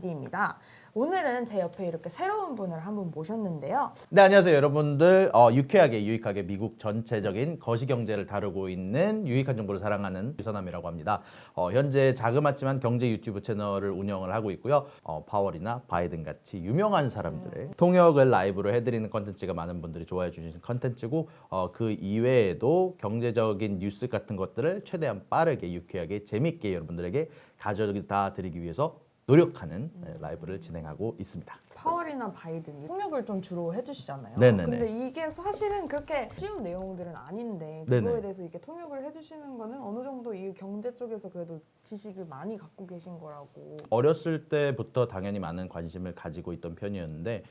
PD입니다. 오늘은 제 옆에 이렇게 새로운 분을 한 분 모셨는데요. 네, 안녕하세요 여러분들. 유쾌하게 유익하게 미국 전체적인 거시경제를 다루고 있는 유익한 정보를 사랑하는 유선남이라고 합니다. 현재 자그맣지만 경제 유튜브 채널을 운영을 하고 있고요. 파월이나 바이든 같이 유명한 사람들의 통역을 라이브로 해드리는 컨텐츠가 많은 분들이 좋아해 주시는 컨텐츠고, 그 이외에도 경제적인 뉴스 같은 것들을 최대한 빠르게 유쾌하게 재밌게 여러분들에게 가져다 드리기 위해서 노력하는 라이브를 진행하고 있습니다. 파월이나 바이든 통역을 좀 주로 해주시잖아요. 네네네. 근데 이게 사실은 그렇게 쉬운 내용들은 아닌데 네네. 그거에 대해서 이렇게 통역을 해주시는 거는 어느 정도 이 경제 쪽에서 그래도 지식을 많이 갖고 계신 거라고. 어렸을 때부터 당연히 많은 관심을 가지고 있던 편이었는데,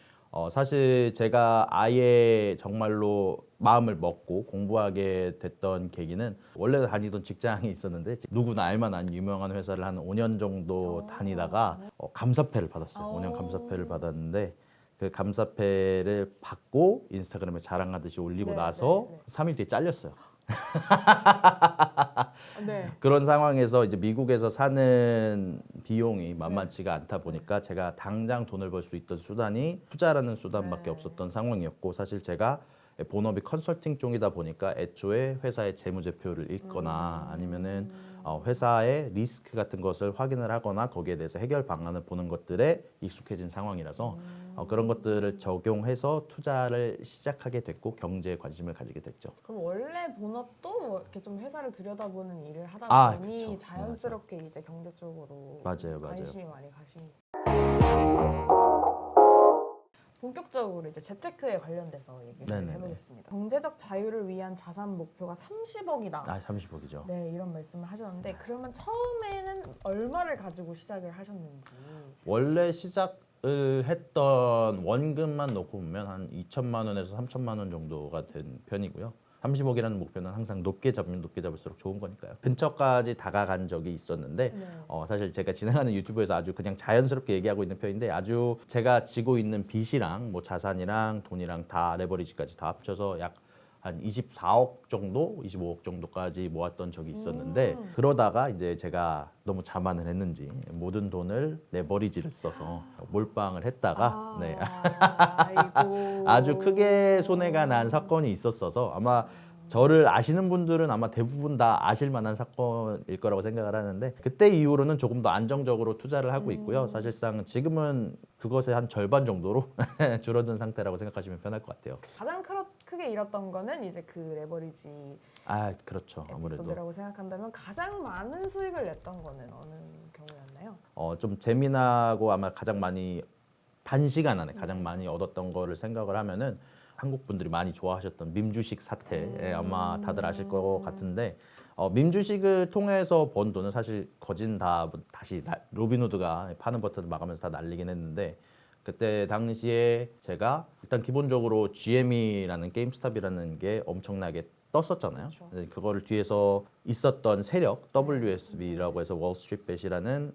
사실 제가 아예 정말로 마음을 먹고 공부하게 됐던 계기는 원래 다니던 직장이 있었는데 누구나 알만한 유명한 회사를 한 5년 정도 다니다가 감사패를 받았어요. 5년 감사패를 받았는데 그 감사패를 받고 인스타그램에 자랑하듯이 올리고 네, 나서 네, 네. 3일 뒤에 잘렸어요. 네. 그런 상황에서 이제 미국에서 사는 비용이 만만치가 않다 보니까 제가 당장 돈을 벌 수 있던 수단이 투자라는 수단밖에 없었던 상황이었고, 사실 제가 본업이 컨설팅 쪽이다 보니까 애초에 회사의 재무제표를 읽거나 아니면은 회사의 리스크 같은 것을 확인을 하거나 거기에 대해서 해결 방안을 보는 것들에 익숙해진 상황이라서 그런 것들을 적용해서 투자를 시작하게 됐고 경제에 관심을 가지게 됐죠. 그럼 원래 본업도 뭐 이렇게 좀 회사를 들여다보는 일을 하다 보니 그쵸. 자연스럽게 이제 경제 쪽으로 맞아요. 관심이 많이 가십니다. 본격적으로 이제 재테크에 관련돼서 얘기를 네네네. 해보겠습니다. 경제적 자유를 위한 자산 목표가 30억이다. 30억이죠. 네, 이런 말씀을 하셨는데 그러면 처음에는 얼마를 가지고 시작을 하셨는지. 원래 시작을 했던 원금만 놓고 보면 한 2천만 원에서 3천만 원 정도가 된 편이고요. 30억이라는 목표는 항상 높게 잡으면 높게 잡을수록 좋은 거니까요. 근처까지 다가간 적이 있었는데 네. 사실 제가 진행하는 유튜브에서 아주 그냥 자연스럽게 얘기하고 있는 편인데, 아주 제가 지고 있는 빚이랑 뭐 자산이랑 돈이랑 다 레버리지까지 다 합쳐서 약 한 24억 정도, 25억 정도까지 모았던 적이 있었는데, 그러다가 이제 제가 너무 자만을 했는지 모든 돈을 레버리지를 써서 몰빵을 했다가 아이고. 아주 크게 손해가 난 사건이 있었어서, 아마 저를 아시는 분들은 아마 대부분 다 아실 만한 사건일 거라고 생각을 하는데, 그때 이후로는 조금 더 안정적으로 투자를 하고 있고요. 사실상 지금은 그것의 한 절반 정도로 줄어든 상태라고 생각하시면 편할 것 같아요. 가장 크게 잃었던 거는 이제 그 레버리지 그렇죠. 아무래도 에피소드라고 생각한다면 가장 많은 수익을 냈던 거는 어느 경우였나요? 좀 재미나고 아마 가장 많이 단시간 안에 가장 많이 얻었던 거를 생각을 하면은 한국 분들이 많이 좋아하셨던 밈주식 사태, 아마 다들 아실 것 같은데, 밈주식을 통해서 번 돈은 사실 거진 다 다시 로빈후드가 파는 버튼을 막으면서 다 날리긴 했는데, 그때 당시에 제가 일단 기본적으로 GM이라는 게임스탑이라는 게 엄청나게 떴었잖아요. 그렇죠. 그거를 뒤에서 있었던 세력, WSB라고 해서 월스트리트벳이라는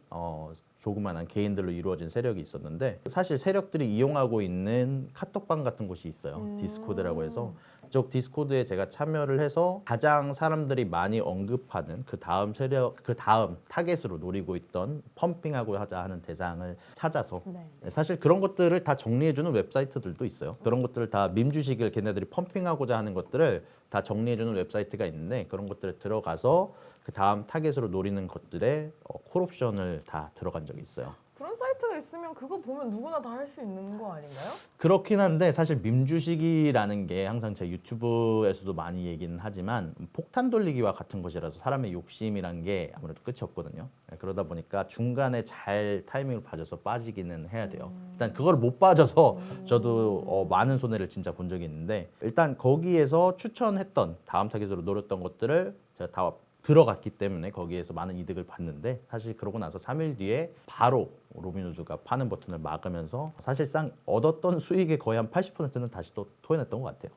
조그만한 개인들로 이루어진 세력이 있었는데, 사실 세력들이 이용하고 있는 카톡방 같은 곳이 있어요. 디스코드라고 해서 그쪽 디스코드에 제가 참여를 해서 가장 사람들이 많이 언급하는 그 다음 세력, 그 다음 타겟으로 노리고 있던 펌핑하고 하자 하는 대상을 찾아서 사실 그런 것들을 다 정리해주는 웹사이트들도 있어요. 그런 것들을 다 밈주식을 걔네들이 펌핑하고자 하는 것들을 다 정리해주는 웹사이트가 있는데, 그런 것들을 들어가서 그 다음 타겟으로 노리는 것들에 콜옵션을 다 들어간 적이 있어요. 그런 사이트가 있으면 그거 보면 누구나 다 할 수 있는 거 아닌가요? 그렇긴 한데, 사실 밈주식이라는 게 항상 제 유튜브에서도 많이 얘기는 하지만 폭탄 돌리기와 같은 것이라서 사람의 욕심이란 게 아무래도 끝이 없거든요. 그러다 보니까 중간에 잘 타이밍을 봐줘서 빠지기는 해야 돼요. 일단 그걸 못 빠져서 저도 많은 손해를 진짜 본 적이 있는데, 일단 거기에서 추천했던 다음 타겟으로 노렸던 것들을 제가 다 들어갔기 때문에 거기에서 많은 이득을 봤는데, 사실 그러고 나서 3일 뒤에 바로 로빈후드가 파는 버튼을 막으면서 사실상 얻었던 수익의 거의 한 80%는 다시 또 토해냈던 것 같아요.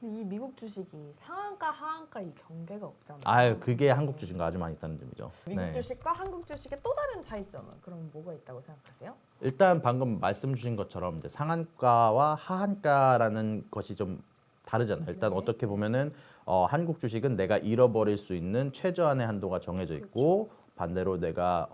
이 미국 주식이 상한가 하한가 이 경계가 없잖아요. 그게 한국 주식과 아주 많이 있다는 점이죠. 미국 주식과 한국 주식의 또 다른 차이점은 그럼 뭐가 있다고 생각하세요? 일단 방금 말씀 주신 것처럼 이제 상한가와 하한가라는 것이 좀 다르잖아요. 일단 어떻게 보면은 한국 주식은 내가 잃어버릴 수 있는 최저한의 한도가 정해져 있고, 반대로 내가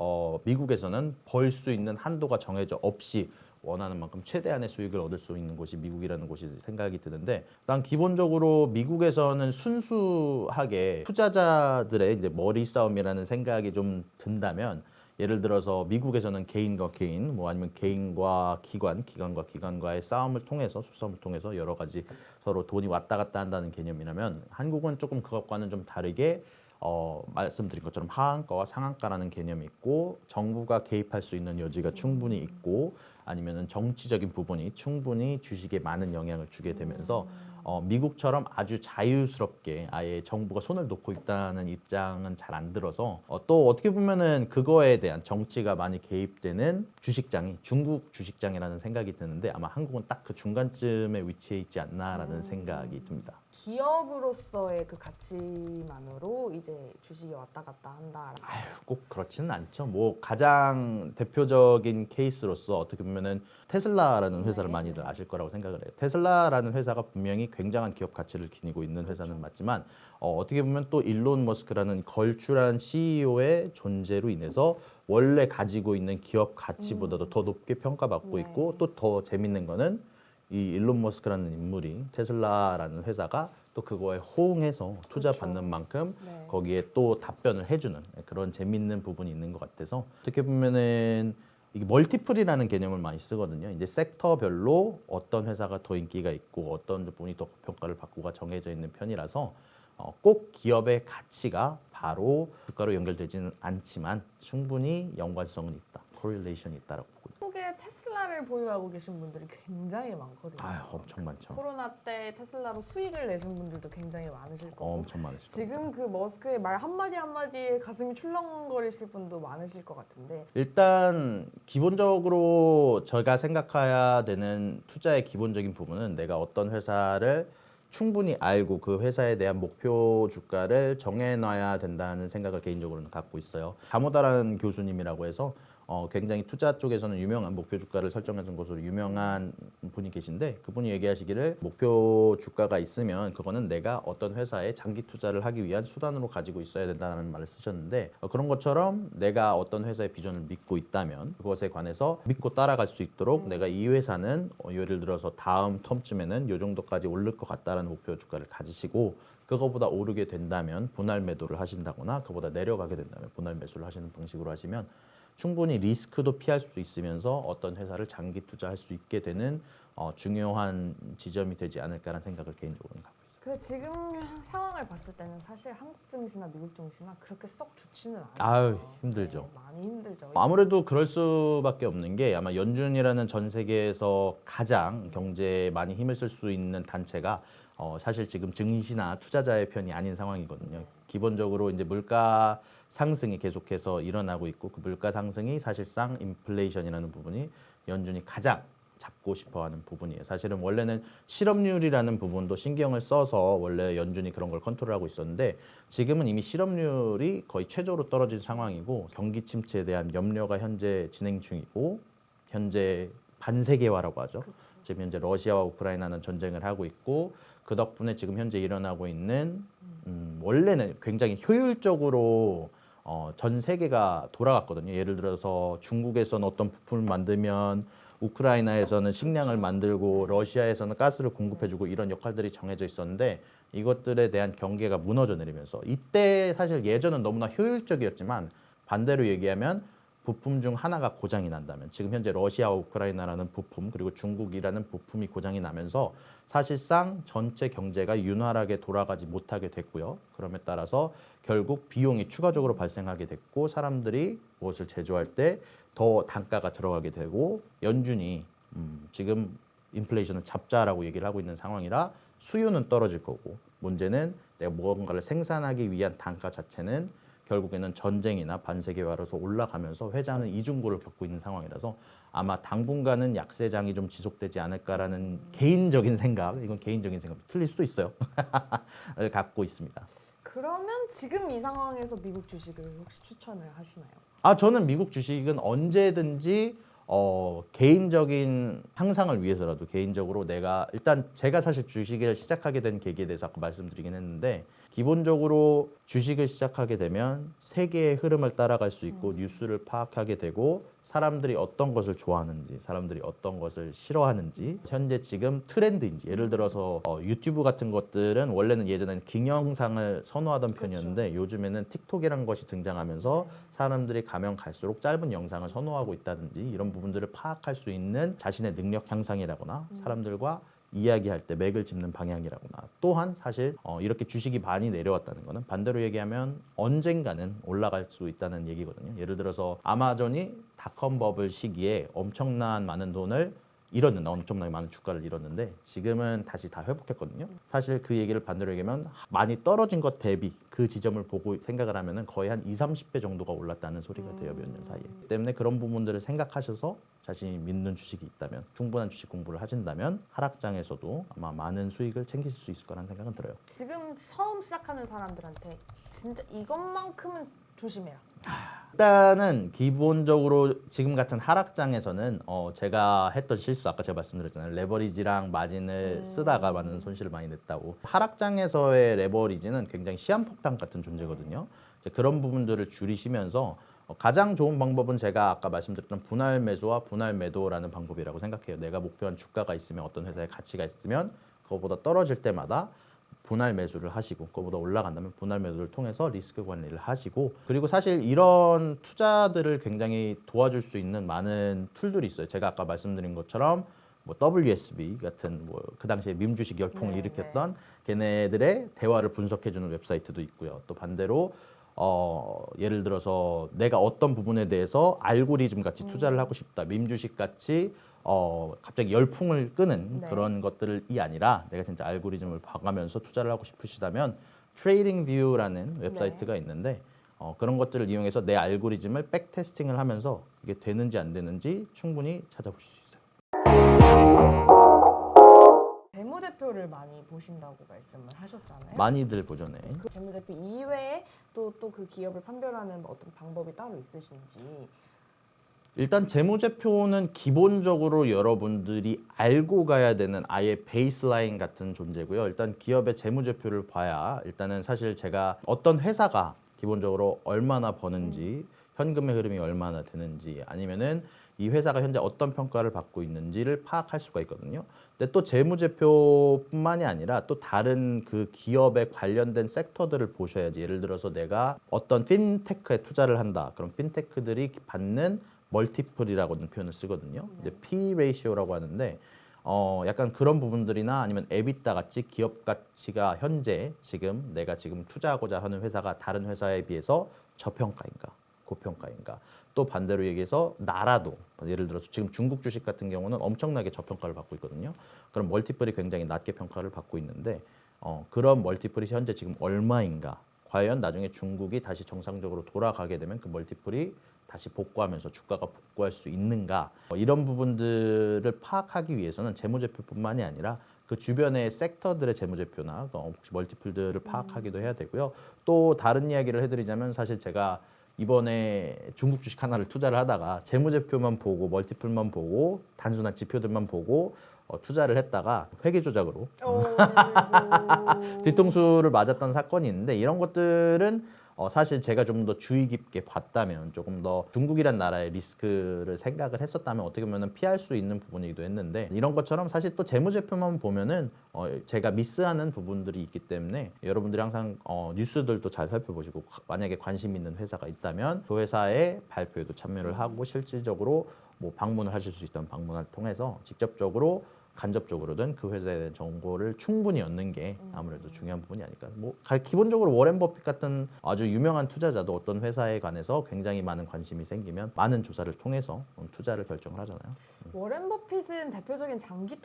미국에서는 벌 수 있는 한도가 정해져 없이 원하는 만큼 최대한의 수익을 얻을 수 있는 곳이 미국이라는 곳이 생각이 드는데, 난 기본적으로 미국에서는 순수하게 투자자들의 이제 머리 싸움이라는 생각이 좀 든다면, 예를 들어서 미국에서는 개인과 개인, 뭐 아니면 개인과 기관, 기관과 기관과의 싸움을 통해서, 수싸움을 통해서 여러 가지 서로 돈이 왔다 갔다 한다는 개념이라면, 한국은 조금 그것과는 좀 다르게 말씀드린 것처럼 하한가와 상한가라는 개념이 있고, 정부가 개입할 수 있는 여지가 충분히 있고, 아니면은 정치적인 부분이 충분히 주식에 많은 영향을 주게 되면서 미국처럼 아주 자유스럽게 아예 정부가 손을 놓고 있다는 입장은 잘 안 들어서, 또 어떻게 보면은 그거에 대한 정치가 많이 개입되는 주식장이 중국 주식장이라는 생각이 드는데, 아마 한국은 딱 그 중간쯤에 위치해 있지 않나라는 생각이 듭니다. 기업으로서의 그 가치만으로 이제 주식이 왔다 갔다 한다. 꼭 그렇지는 않죠. 뭐 가장 대표적인 케이스로서 어떻게 보면은 테슬라라는 회사를 네. 많이들 아실 거라고 생각을 해요. 테슬라라는 회사가 분명히 굉장한 기업 가치를 지니고 있는 회사는 맞지만, 어떻게 보면 또 일론 머스크라는 걸출한 CEO의 존재로 인해서 원래 가지고 있는 기업 가치보다도 더 높게 평가받고 네. 있고, 또 더 재밌는 거는 이 일론 머스크라는 인물이 테슬라라는 회사가 또 그거에 호응해서 투자 그쵸. 받는 만큼 네. 거기에 또 답변을 해주는 그런 재밌는 부분이 있는 것 같아서, 어떻게 보면은 이게 멀티플이라는 개념을 많이 쓰거든요. 이제 섹터별로 어떤 회사가 더 인기가 있고 어떤 부분이 더 평가를 받고가 정해져 있는 편이라서 꼭 기업의 가치가 바로 주가로 연결되지는 않지만 충분히 연관성은 있다, 코릴레이션이 있다라고 보거든요. 한국에 테슬라를 보유하고 계신 분들이 굉장히 많거든요. 엄청 많죠. 코로나 때 테슬라로 수익을 내신 분들도 굉장히 많으실 거고, 엄청 많으실 겁니다. 지금 그 머스크의 말 한마디 한마디에 가슴이 출렁거리실 분도 많으실 것 같은데, 일단 기본적으로 저희가 생각해야 되는 투자의 기본적인 부분은, 내가 어떤 회사를 충분히 알고 그 회사에 대한 목표 주가를 정해놔야 된다는 생각을 개인적으로는 갖고 있어요. 다모다라는 교수님이라고 해서 굉장히 투자 쪽에서는 유명한 목표 주가를 설정해준 것으로 유명한 분이 계신데, 그분이 얘기하시기를 목표 주가가 있으면 그거는 내가 어떤 회사에 장기 투자를 하기 위한 수단으로 가지고 있어야 된다는 말을 쓰셨는데, 그런 것처럼 내가 어떤 회사의 비전을 믿고 있다면 그것에 관해서 믿고 따라갈 수 있도록 내가 이 회사는 예를 들어서 다음 텀쯤에는 이 정도까지 오를 것 같다라는 목표 주가를 가지시고, 그거보다 오르게 된다면 분할 매도를 하신다거나 그보다 내려가게 된다면 분할 매수를 하시는 방식으로 하시면 충분히 리스크도 피할 수 있으면서 어떤 회사를 장기 투자할 수 있게 되는 중요한 지점이 되지 않을까라는 생각을 개인적으로는 갖고 있습니다. 그 지금 상황을 봤을 때는 사실 한국 증시나 미국 증시나 그렇게 썩 좋지는 않아요. 아유, 힘들죠. 네, 많이 힘들죠. 아무래도 그럴 수밖에 없는 게, 아마 연준이라는 전 세계에서 가장 경제에 많이 힘을 쓸 수 있는 단체가 사실 지금 증시나 투자자의 편이 아닌 상황이거든요. 기본적으로 이제 물가 상승이 계속해서 일어나고 있고, 그 물가 상승이 사실상 인플레이션이라는 부분이 연준이 가장 잡고 싶어하는 부분이에요. 사실은 원래는 실업률이라는 부분도 신경을 써서 원래 연준이 그런 걸 컨트롤하고 있었는데, 지금은 이미 실업률이 거의 최저로 떨어진 상황이고, 경기 침체에 대한 염려가 현재 진행 중이고, 현재 반세계화라고 하죠. 지금 현재 러시아와 우크라이나는 전쟁을 하고 있고, 그 덕분에 지금 현재 일어나고 있는 원래는 굉장히 효율적으로 전 세계가 돌아갔거든요. 예를 들어서 중국에서는 어떤 부품을 만들면 우크라이나에서는 식량을 만들고 러시아에서는 가스를 공급해주고, 이런 역할들이 정해져 있었는데, 이것들에 대한 경계가 무너져 내리면서, 이때 사실 예전은 너무나 효율적이었지만 반대로 얘기하면 부품 중 하나가 고장이 난다면, 지금 현재 러시아와 우크라이나라는 부품, 그리고 중국이라는 부품이 고장이 나면서 사실상 전체 경제가 윤활하게 돌아가지 못하게 됐고요. 그럼에 따라서 결국 비용이 추가적으로 발생하게 됐고, 사람들이 무엇을 제조할 때 더 단가가 들어가게 되고, 연준이 지금 인플레이션을 잡자라고 얘기를 하고 있는 상황이라 수요는 떨어질 거고, 문제는 내가 무언가를 생산하기 위한 단가 자체는 결국에는 전쟁이나 반세계화로서 올라가면서 회자는 이중고를 겪고 있는 상황이라서 아마 당분간은 약세장이 좀 지속되지 않을까라는 개인적인 생각, 이건 개인적인 생각, 틀릴 수도 있어요. 를 갖고 있습니다. 그러면 지금 이 상황에서 미국 주식을 혹시 추천을 하시나요? 저는 미국 주식은 언제든지 개인적인 향상을 위해서라도, 개인적으로 내가 일단 제가 사실 주식을 시작하게 된 계기에 대해서 아까 말씀드리긴 했는데, 기본적으로 주식을 시작하게 되면 세계의 흐름을 따라갈 수 있고 뉴스를 파악하게 되고 사람들이 어떤 것을 좋아하는지, 사람들이 어떤 것을 싫어하는지, 현재 지금 트렌드인지, 예를 들어서 유튜브 같은 것들은 원래는 예전에는 긴 영상을 선호하던 편이었는데 요즘에는 틱톡이라는 것이 등장하면서 사람들이 가면 갈수록 짧은 영상을 선호하고 있다든지 이런 부분들을 파악할 수 있는 자신의 능력 향상이라거나 사람들과 이야기할 때 맥을 짚는 방향이라거나 또한 사실 이렇게 주식이 많이 내려왔다는 거는 반대로 얘기하면 언젠가는 올라갈 수 있다는 얘기거든요. 예를 들어서 아마존이 닷컴 버블 시기에 엄청난 많은 돈을 잃었는데 엄청나게 많은 주가를 잃었는데 지금은 다시 다 회복했거든요. 사실 그 얘기를 반대로 얘기하면 많이 떨어진 것 대비 그 지점을 보고 생각을 하면은 거의 한 2, 30배 정도가 올랐다는 소리가 돼요. 몇 년 사이에. 때문에 그런 부분들을 생각하셔서 자신이 믿는 주식이 있다면 충분한 주식 공부를 하신다면 하락장에서도 아마 많은 수익을 챙기실 수 있을 거라는 생각은 들어요. 지금 처음 시작하는 사람들한테 진짜 이것만큼은 조심해라. 일단은 기본적으로 지금 같은 하락장에서는 제가 했던 실수 아까 제가 말씀드렸잖아요. 레버리지랑 마진을 쓰다가 많은 손실을 많이 냈다고. 하락장에서의 레버리지는 굉장히 시한폭탄 같은 존재거든요. 이제 그런 부분들을 줄이시면서 가장 좋은 방법은 제가 아까 말씀드렸던 분할 매수와 분할 매도라는 방법이라고 생각해요. 내가 목표한 주가가 있으면 어떤 회사의 가치가 있으면 그거보다 떨어질 때마다 분할 매수를 하시고 그거보다 올라간다면 분할 매도를 통해서 리스크 관리를 하시고 그리고 사실 이런 투자들을 굉장히 도와줄 수 있는 많은 툴들이 있어요. 제가 아까 말씀드린 것처럼 뭐 WSB 같은 뭐 그 당시에 밈 주식 열풍을 일으켰던 걔네들의 대화를 분석해주는 웹사이트도 있고요. 또 반대로 예를 들어서 내가 어떤 부분에 대해서 알고리즘 같이 투자를 하고 싶다. 밈 주식 같이 갑자기 열풍을 끄는 그런 것들이 아니라 내가 진짜 알고리즘을 봐가면서 투자를 하고 싶으시다면 트레이딩 뷰라는 웹사이트가 있는데 그런 것들을 이용해서 내 알고리즘을 백테스팅을 하면서 이게 되는지 안 되는지 충분히 찾아보실 수 있어요. 재무제표를 많이 보신다고 말씀을 하셨잖아요. 많이들 보죠. 네. 그 재무제표 이외에 또 그 기업을 판별하는 어떤 방법이 따로 있으신지. 일단 재무제표는 기본적으로 여러분들이 알고 가야 되는 아예 베이스라인 같은 존재고요. 일단 기업의 재무제표를 봐야 일단은 사실 제가 어떤 회사가 기본적으로 얼마나 버는지 현금의 흐름이 얼마나 되는지 아니면은 이 회사가 현재 어떤 평가를 받고 있는지를 파악할 수가 있거든요. 근데 또 재무제표뿐만이 아니라 또 다른 그 기업에 관련된 섹터들을 보셔야지. 예를 들어서 내가 어떤 핀테크에 투자를 한다. 그럼 핀테크들이 받는 멀티플이라고는 표현을 쓰거든요. 이제 P 레이시오라고 하는데 약간 그런 부분들이나 아니면 에비타 같이 기업 가치가 현재 지금 내가 지금 투자하고자 하는 회사가 다른 회사에 비해서 저평가인가 고평가인가 또 반대로 얘기해서 나라도 예를 들어서 지금 중국 주식 같은 경우는 엄청나게 저평가를 받고 있거든요. 그럼 멀티플이 굉장히 낮게 평가를 받고 있는데 그런 멀티플이 현재 지금 얼마인가 과연 나중에 중국이 다시 정상적으로 돌아가게 되면 그 멀티플이 다시 복구하면서 주가가 복구할 수 있는가 이런 부분들을 파악하기 위해서는 재무제표뿐만이 아니라 그 주변의 섹터들의 재무제표나 혹시 멀티플들을 파악하기도 해야 되고요. 또 다른 이야기를 해드리자면 사실 제가 이번에 중국 주식 하나를 투자를 하다가 재무제표만 보고 멀티플만 보고 단순한 지표들만 보고 투자를 했다가 회계 조작으로 뒤통수를 맞았던 사건이 있는데 이런 것들은 사실 제가 좀 더 주의 깊게 봤다면 조금 더 중국이란 나라의 리스크를 생각을 했었다면 어떻게 보면 피할 수 있는 부분이기도 했는데 이런 것처럼 사실 또 재무제표만 보면은 제가 미스하는 부분들이 있기 때문에 여러분들이 항상 뉴스들도 잘 살펴보시고 만약에 관심 있는 회사가 있다면 그 회사의 발표에도 참여를 하고 실질적으로 뭐 방문을 하실 수 있다면 방문을 통해서 직접적으로 간접적으로든 그 회사에 대한 정보를 충분히 얻는 게 아무래도 중요한 부분이 아닐까. 뭐 기본적으로 워렌 버핏 같은 아주 유명한 투자자도 어떤 회사에 관해서 굉장히 많은 관심이 생기면 많은 조사를 통해서 투자를 결정을 하잖아요. 워렌 버핏은 대표적인 장기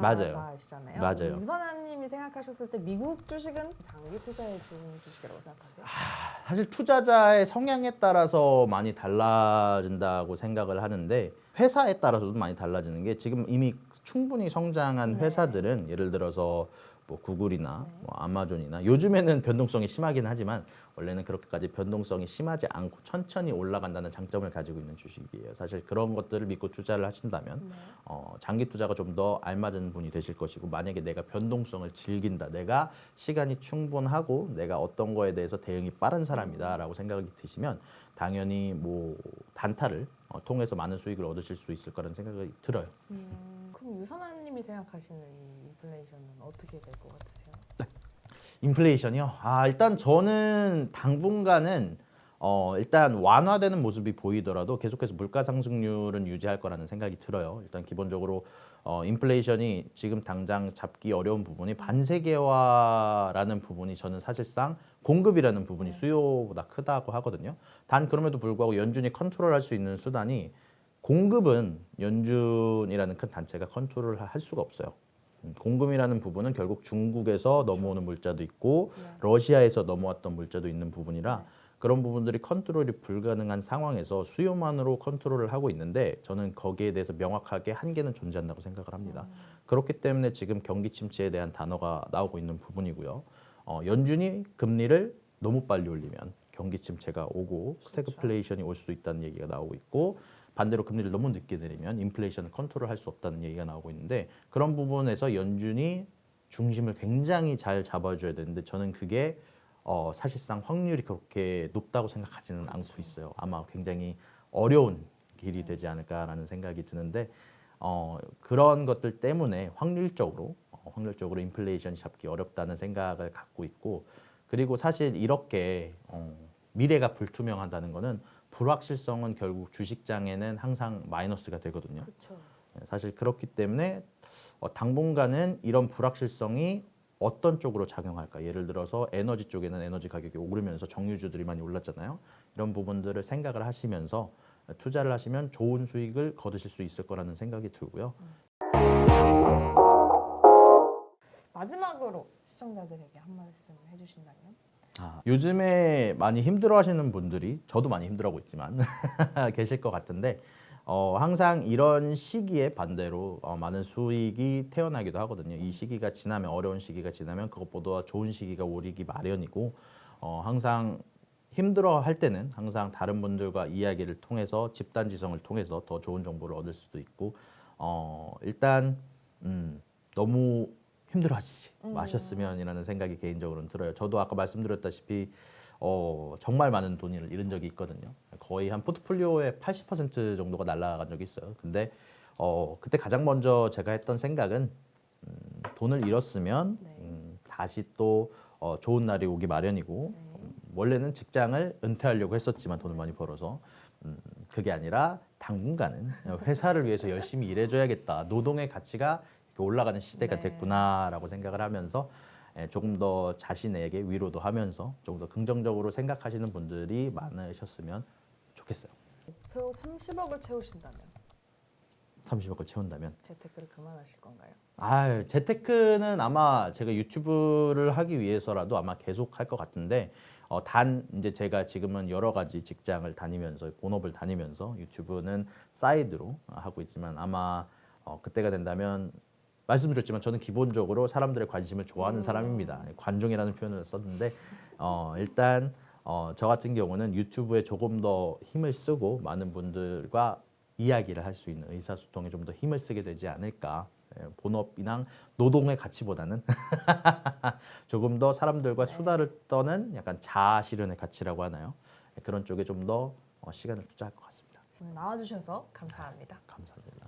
맞아요. 투자자시잖아요. 맞아요. 유선아님이 생각하셨을 때 미국 주식은 장기 투자에 좋은 주식이라고 생각하세요? 사실 투자자의 성향에 따라서 많이 달라진다고 생각을 하는데 회사에 따라서도 많이 달라지는 게 지금 이미 충분히 성장한 네. 회사들은 예를 들어서 뭐 구글이나 뭐 아마존이나 요즘에는 변동성이 심하긴 하지만 원래는 그렇게까지 변동성이 심하지 않고 천천히 올라간다는 장점을 가지고 있는 주식이에요. 사실 그런 것들을 믿고 투자를 하신다면 네. 장기 투자가 좀 더 알맞은 분이 되실 것이고 만약에 내가 변동성을 즐긴다, 내가 시간이 충분하고 내가 어떤 거에 대해서 대응이 빠른 사람이다라고 생각이 드시면 당연히 뭐 단타를 통해서 많은 수익을 얻으실 수 있을 거라는 생각이 들어요. 그럼 유선아님이 생각하시는 이 인플레이션은 어떻게 될 것 같으세요? 인플레이션이요? 일단 저는 당분간은 일단 완화되는 모습이 보이더라도 계속해서 물가 상승률은 유지할 거라는 생각이 들어요. 일단 기본적으로 인플레이션이 지금 당장 잡기 어려운 부분이 반세계화라는 부분이 저는 사실상 공급이라는 부분이 네. 수요보다 크다고 하거든요. 단 그럼에도 불구하고 연준이 컨트롤할 수 있는 수단이 공급은 연준이라는 큰 단체가 컨트롤할 수가 없어요. 공급이라는 부분은 결국 중국에서 그렇죠. 넘어오는 물자도 있고 네. 러시아에서 넘어왔던 물자도 있는 부분이라 네. 그런 부분들이 컨트롤이 불가능한 상황에서 수요만으로 컨트롤을 하고 있는데 저는 거기에 대해서 명확하게 한계는 존재한다고 생각을 합니다. 그렇기 때문에 지금 경기 침체에 대한 단어가 나오고 있는 부분이고요. 연준이 금리를 너무 빨리 올리면 경기 침체가 오고 스태그플레이션이 올 수도 있다는 얘기가 나오고 있고 반대로 금리를 너무 늦게 내리면 인플레이션을 컨트롤할 수 없다는 얘기가 나오고 있는데 그런 부분에서 연준이 중심을 굉장히 잘 잡아줘야 되는데 저는 그게 사실상 확률이 그렇게 높다고 생각하지는 않고 있어요. 아마 굉장히 어려운 길이 되지 않을까라는 생각이 드는데 그런 것들 때문에 확률적으로 인플레이션이 잡기 어렵다는 생각을 갖고 있고 그리고 사실 이렇게 미래가 불투명하다는 거는 불확실성은 결국 주식장에는 항상 마이너스가 되거든요. 그렇죠. 사실 그렇기 때문에 당분간은 이런 불확실성이 어떤 쪽으로 작용할까? 예를 들어서 에너지 쪽에는 에너지 가격이 오르면서 정유주들이 많이 올랐잖아요. 이런 부분들을 생각을 하시면서 투자를 하시면 좋은 수익을 거두실 수 있을 거라는 생각이 들고요. 마지막으로 시청자들에게 한 말씀 해주신다면? 요즘에 많이 힘들어하시는 분들이 저도 많이 힘들어하고 있지만 계실 것 같은데 항상 이런 시기에 반대로 많은 수익이 태어나기도 하거든요. 이 시기가 지나면 어려운 시기가 지나면 그것보다 좋은 시기가 오리기 마련이고 항상 힘들어할 때는 항상 다른 분들과 이야기를 통해서 집단지성을 통해서 더 좋은 정보를 얻을 수도 있고 일단 너무 힘들어하시지 마셨으면이라는 생각이 개인적으로는 들어요. 저도 아까 말씀드렸다시피 정말 많은 돈을 잃은 적이 있거든요. 거의 한 포트폴리오의 80% 정도가 날아간 적이 있어요. 근데 그때 가장 먼저 제가 했던 생각은 돈을 잃었으면 다시 또 좋은 날이 오기 마련이고 원래는 직장을 은퇴하려고 했었지만 돈을 많이 벌어서 그게 아니라 당분간은 회사를 위해서 열심히 일해줘야겠다. 노동의 가치가 올라가는 시대가 네. 됐구나라고 생각을 하면서 조금 더 자신에게 위로도 하면서 좀 더 긍정적으로 생각하시는 분들이 많으셨으면 좋겠어요. 목표 30억을 채우신다면 30억을 채운다면 재테크를 그만하실 건가요? 재테크는 아마 제가 유튜브를 하기 위해서라도 아마 계속 할 것 같은데 단 이제 제가 지금은 여러 가지 직장을 다니면서 본업을 다니면서 유튜브는 사이드로 하고 있지만 아마 그때가 된다면 말씀드렸지만 저는 기본적으로 사람들의 관심을 좋아하는 사람입니다. 관종이라는 표현을 썼는데 일단 저 같은 경우는 유튜브에 조금 더 힘을 쓰고 많은 분들과 이야기를 할 수 있는 의사소통에 좀 더 힘을 쓰게 되지 않을까. 본업이랑 노동의 가치보다는 조금 더 사람들과 수다를 떠는 약간 자아 실현의 가치라고 하나요? 그런 쪽에 좀 더 시간을 투자할 것 같습니다. 오늘 나와주셔서 감사합니다. 감사합니다.